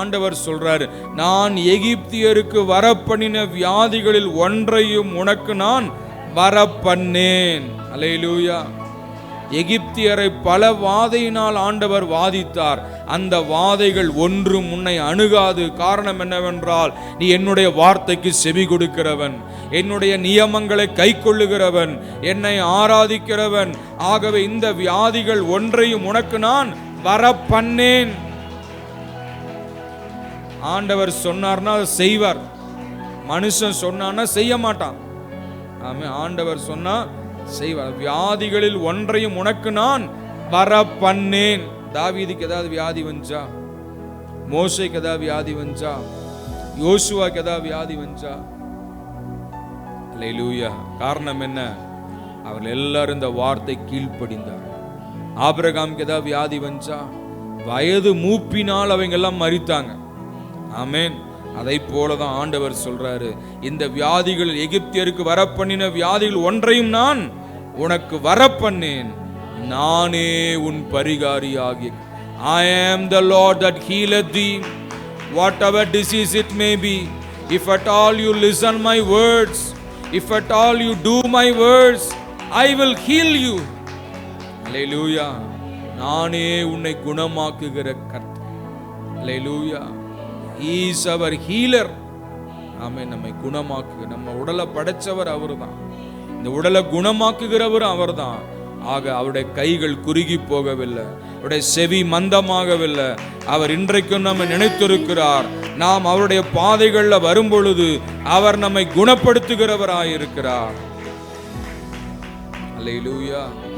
ஆண்டவர் சொல்றாரு, நான் எகிப்தியருக்கு வரப்பண்ணின வியாதிகளில் ஒன்றையும் உனக்கு நான் வரப்பண்ணேன். அல்லேலூயா. எகிப்தியரை பல வாதையினால் ஆண்டவர் வாதித்தார். அந்த வாதைகள் ஒன்றும் உன்னை அணுகாது. காரணம் என்னவென்றால், நீ என்னுடைய வார்த்தைக்கு செவி கொடுக்கிறவன், என்னுடைய நியமங்களை கை கொள்ளுகிறவன், என்னை ஆராதிக்கிறவன். ஆகவே இந்த வியாதிகள் ஒன்றையும் உனக்கு நான் வரப்பண்ணேன். ஆண்டவர் சொன்னார்னா செய்வார், மனுஷன் சொன்னான்னா செய்ய மாட்டான். ஆமே, ஆண்டவர் சொன்னா செய்வார். வியாதிகளில் ஒன்றையும் உனக்கு நான் வரப்பண்ணேன். தாவீதுக்கு ஏதாவது வியாதி வந்துச்சா? மோசேக்கு ஏதாவது வியாதி வந்துச்சா? யோசுவாக்கு ஏதாவது வியாதி வந்துச்சா? அல்லேலூயா. காரணம் என்ன? அவர்கள் எல்லாரும் இந்த வார்த்தை கீழ்ப்படிந்தார். ஆபிரகாமுக்கு ஏதாவது வியாதி வந்துச்சா? வயது மூப்பினால் அவங்க எல்லாம் மரித்தாங்க. ஆமென். அதை போலதான் ஆண்டவர் சொல்றாரு, இந்த வியாதிகள், எகிப்தியருக்கு வரப்பண்ணின வியாதிகள் ஒன்றையும் நான் உனக்கு வரப்பண்ணேன். நானே உன் பரிகாரியாகி. I am the Lord that healeth thee, whatever disease it may be. If at all you listen my words, if at all you do my words, I will heal you. Hallelujah. நானே உன்னை குணமாக்குகிற கர்த்தர். Hallelujah. He is our healer. ஆமென். நம்மை குணமாக்கு, நம்ம உடலை படைச்சவர் அவர்தான், இந்த உடலை குணமாக்குகிறவர் அவர்தான். ஆக அவருடைய கைகள் குறுகி போகவில்லை, அவருடைய செவி மந்தமாகவில்லை. அவர் இன்றைக்கும் நம்மை நினைத்திருக்கிறார். நாம் அவருடைய பாதைகளில் வரும் பொழுது அவர் நம்மை குணப்படுத்துகிறவராயிருக்கிறார். அல்லேலூயா.